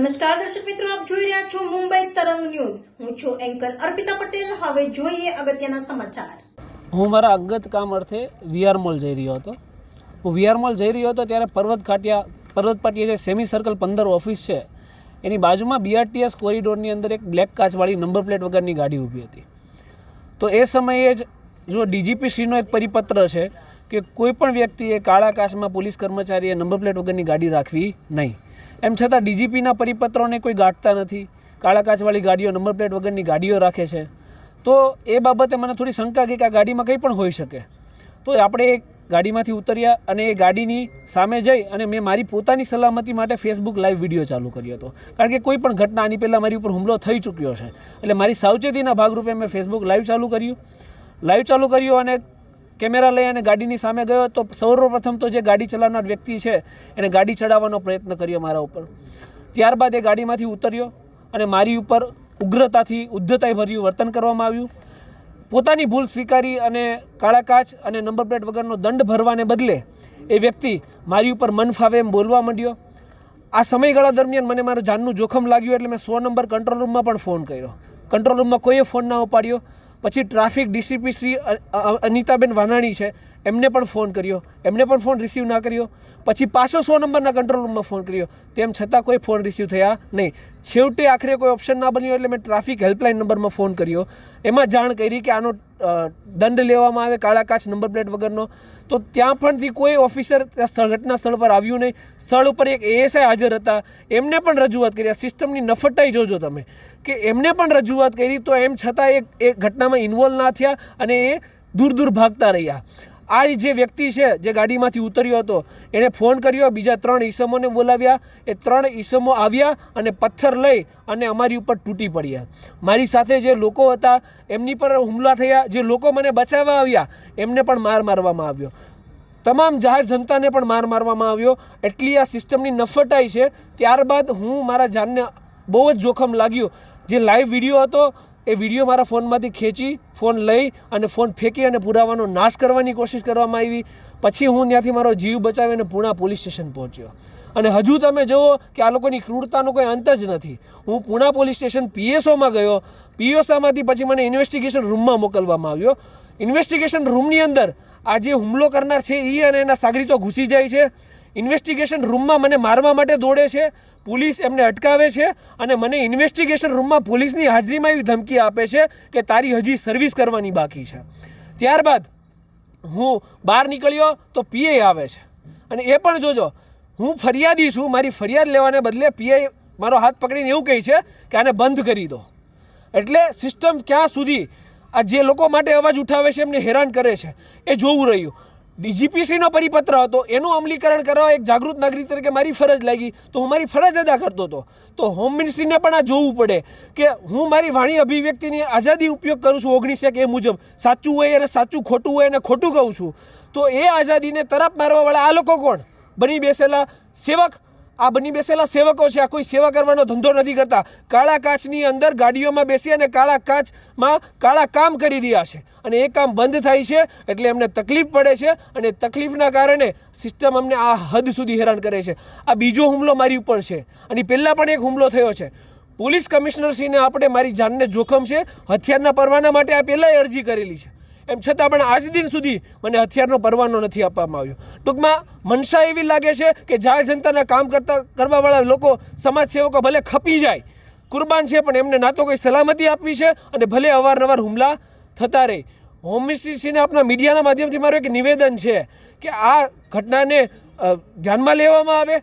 નમસ્કાર દર્શક મિત્રો, આપ જોઈ રહ્યા છો મુંબઈ તરંગ ન્યૂઝ. હું છું એન્કર અર્પિતા પટેલ. હવે જોઈએ અગત્યના સમાચાર. હું મારા અંગત કામ અર્થે વીઆર મોલ જઈ રહ્યો હતો. હું વીઆર મોલ જઈ રહ્યો હતો ત્યારે પર્વત પાટિયા જે સેમી સર્કલ 15 ઓફિસ છે એની બાજુમાં બીઆરટીએસ કોરિડોરની અંદર એક બ્લેક કાચવાળી નંબર પ્લેટ વગરની ગાડી ઊભી હતી. તો એ સમયે જ જો ડીજીપી શ્રીનો એક પરિપત્ર છે કે કોઈ પણ વ્યક્તિએ કાળા કાચમાં પોલીસ કર્મચારીએ નંબર પ્લેટ વગરની ગાડી રાખવી નહીં. એમ છતાં ડીજીપીના પરિપત્રોને કોઈ ગાંઠતા નથી, કાળા કાચવાળી ગાડીઓ નંબર પ્લેટ વગરની ગાડીઓ રાખે છે. તો એ બાબતે મને થોડી શંકા ગઈ કે આ ગાડીમાં કંઈ પણ હોઈ શકે. તો આપણે એ ગાડીમાંથી ઉતર્યા અને એ ગાડીની સામે જઈ અને મેં મારી પોતાની સલામતી માટે ફેસબુક લાઈવ વિડીયો ચાલુ કર્યો હતો. કારણ કે કોઈ પણ ઘટના આની પહેલાં મારી ઉપર હુમલો થઈ ચૂક્યો છે, એટલે મારી સાવચેતીના ભાગરૂપે મેં ફેસબુક લાઈવ ચાલુ કર્યું અને કેમેરા લઈ અને ગાડીની સામે ગયો. તો સૌપ્રથમ તો જે ગાડી ચલાવનાર વ્યક્તિ છે એને ગાડી ચડાવવાનો પ્રયત્ન કર્યો મારા ઉપર. ત્યારબાદ એ ગાડીમાંથી ઉતર્યો અને મારી ઉપર ઉગ્રતાથી ઉદ્ધતાઈભર્યું વર્તન કરવામાં આવ્યું. પોતાની ભૂલ સ્વીકારી અને કાળા કાચ અને નંબર પ્લેટ વગરનો દંડ ભરવાને બદલે એ વ્યક્તિ મારી ઉપર મન ફાવે એમ બોલવા માંડ્યો. આ સમયગાળા દરમિયાન મને મારું જાનનું જોખમ લાગ્યું એટલે મેં 100 નંબર કંટ્રોલ રૂમમાં પણ ફોન કર્યો. કંટ્રોલ રૂમમાં કોઈએ ફોન ના ઉપાડ્યો. પછી ટ્રાફિક ડીસીપી શ્રી અનિતાબેન વાનાણી છે એમને પણ ફોન કર્યો, એમને પણ ફોન રિસીવ ના કર્યો. પછી પાછો 100 નંબરના કંટ્રોલ રૂમમાં ફોન કર્યો, તેમ છતાં કોઈ ફોન રિસીવ થયા નહીં. છેવટે આખરે કોઈ ઓપ્શન ના બન્યો એટલે મેં ટ્રાફિક હેલ્પલાઇન નંબરમાં ફોન કર્યો. એમાં જાણ કરી કે આનો દંડ લેવામાં આવે કાળા કાચ નંબર પ્લેટ વગરનો. તો ત્યાં પણથી કોઈ ઓફિસર ઘટના સ્થળ પર આવ્યું નહીં. સ્થળ ઉપર એક એએસઆઈ હાજર હતા, એમને પણ રજૂઆત કરી. આ સિસ્ટમની નફટાઈ જોજો તમે કે એમને પણ રજૂઆત કરી, તો એમ છતાં એ ઘટનામાં ઇન્વોલ્વ ના થયા અને એ દૂર ભાગતા રહ્યા. આ જે વ્યક્તિ છે જે ગાડીમાંથી ઉતર્યો હતો એણે ફોન કર્યો, બીજા 3 ઈસમોને બોલાવ્યા. એ 3 ઈસમો આવ્યા અને પથ્થર લઈ અને અમારી ઉપર તૂટી પડ્યા. મારી સાથે જે લોકો હતા એમની પર હુમલા થયા. જે લોકો મને બચાવવા આવ્યા એમને પણ મારવામાં આવ્યો. તમામ જાહેર જનતાને પણ મારવામાં આવ્યો. એટલી આ સિસ્ટમની નફટાઈ છે. ત્યારબાદ હું મારા જાનને બહુ જ જોખમ લાગ્યું. જે લાઈવ વિડીયો હતો એ વિડીયો મારા ફોનમાંથી ખેંચી ફોન લઈ અને ફોન ફેંકી અને પુરાવાનો નાશ કરવાની કોશિશ કરવામાં આવી. પછી હું ત્યાંથી મારો જીવ બચાવીને પૂણા પોલીસ સ્ટેશન પહોંચ્યો. અને હજુ તમે જુઓ કે આ લોકોની ક્રૂરતાનો કોઈ અંત જ નથી. હું પૂણા પોલીસ સ્ટેશન પીએસઓમાં ગયો. પીએસઓમાંથી પછી મને ઇન્વેસ્ટિગેશન રૂમમાં મોકલવામાં આવ્યો. ઇન્વેસ્ટિગેશન રૂમની અંદર આ જે હુમલો કરનાર છે એ અને એના સાગરીતો ઘૂસી જાય છે. ઇન્વેસ્ટિગેશન રૂમમાં મને મારવા માટે દોડે છે. પોલીસ એમને અટકાવે છે અને મને ઇન્વેસ્ટિગેશન રૂમમાં પોલીસની હાજરીમાં એવી ધમકી આપે છે કે તારી હજી સર્વિસ કરવાની બાકી છે. ત્યારબાદ હું બહાર નીકળ્યો તો પીઆઈ આવે છે અને એ પણ જોજો હું ફરિયાદી છું. મારી ફરિયાદ લેવાને બદલે પીઆઈ મારો હાથ પકડીને એવું કહે છે કે આને બંધ કરી દો. એટલે સિસ્ટમ ક્યાં સુધી આ જે લોકો માટે અવાજ ઉઠાવે છે એમને હેરાન કરે છે એ જોવું રહ્યું. ડીજીપીસીનો પરિપત્ર હતો, એનું અમલીકરણ કરવા એક જાગૃત નાગરિક તરીકે મારી ફરજ લાગી, તો હું મારી ફરજ અદા કરતો હતો. તો હોમ મિનિસ્ટ્રીને પણ આ જોવું પડે કે હું મારી વાણી અભિવ્યક્તિની આઝાદી ઉપયોગ કરું છું 19 એ મુજબ. સાચું હોય અને સાચું, ખોટું હોય અને ખોટું કહું છું. તો એ આઝાદીને તરફ મારવાવાળા આ લોકો કોણ? બની બેસેલા સેવક. આ બની બેસેલા સેવકો છે. આ કોઈ સેવા કરવાનો ધંધો નથી કરતા. કાળા કાચની અંદર ગાડીઓમાં બેસી અને કાળા કાચમાં કાળા કામ કરી રહ્યા છે અને એ કામ બંધ થાય છે એટલે એમને તકલીફ પડે છે અને તકલીફના કારણે સિસ્ટમ અમને આ હદ સુધી હેરાન કરે છે. આ બીજો હુમલો મારી ઉપર છે અને પહેલાં પણ એક હુમલો થયો છે. પોલીસ કમિશનરશ્રીને આપણે મારી જાનને જોખમ છે, હથિયારના પરવાના માટે આ પહેલાંય અરજી કરેલી છે. એમ છતાં પણ આજ દિન સુધી મને હથિયારનો પરવાનો નથી આપવામાં આવ્યો. ટૂંકમાં મનસા એવી લાગે છે કે જાહેર જનતાના કામ કરવાવાળા લોકો, સમાજ સેવકો ભલે ખપી જાય, કુરબાન છે, પણ એમને ના તો કોઈ સલામતી આપવી છે અને ભલે અવારનવાર હુમલા થતા રહે. હોમ મિનિસ્ટ્રીને આપણા મીડિયાના માધ્યમથી મારું એક નિવેદન છે કે આ ઘટનાને ધ્યાનમાં લેવામાં આવે,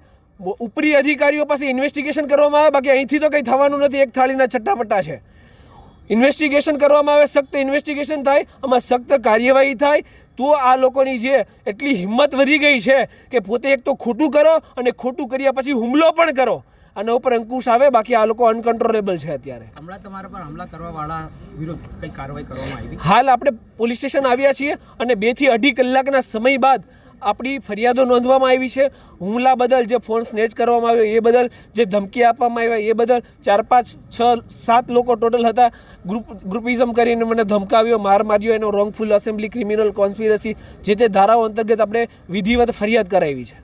ઉપરી અધિકારીઓ પાસે ઇન્વેસ્ટિગેશન કરવામાં આવે. બાકી અહીંથી તો કંઈ થવાનું નથી. એક થાળીના ચટ્ટાપટ્ટા છે. ઇન્વેસ્ટિગેશન કરવામાં આવે, સખ્ત ઇન્વેસ્ટિગેશન થાય, આમાં સખ્ત કાર્યવાહી થાય. તો આ લોકોની જે એટલી હિંમત વધી ગઈ છે કે પોતે એક તો ખોટું કરો અને ખોટું કર્યા પછી હુમલો પણ કરો, આના ઉપર અંકુશ આવે. બાકી આ લોકો અનકન્ટ્રોલેબલ છે. અત્યારે હમણાં તમારા પર હુમલા કરવાવાળા વિરુદ્ધ કઈ કાર્યવાહી કરવામાં આવી? હાલ આપણે પોલીસ સ્ટેશન આવ્યા છીએ અને 2 થી 2.5 કલાકના સમય બાદ આપણી ફરિયાદો નોંધવામાં આવી છે. હુમલા બદલ, જે ફોન સ્નેચ કરવામાં આવ્યો એ બદલ, જે ધમકી આપવામાં આવ્યા એ બદલ 4, 5, 6, 7 લોકો ટોટલ હતા. ગ્રુપિઝમ કરીને મને ધમકાવ્યો, માર્યો, એનો રોંગફુલ અસેમ્બલી, ક્રિમિનલ કોન્સ્પિરસી, જે તે ધારાઓ અંતર્ગત આપણે વિધિવત ફરિયાદ કરાવી છે.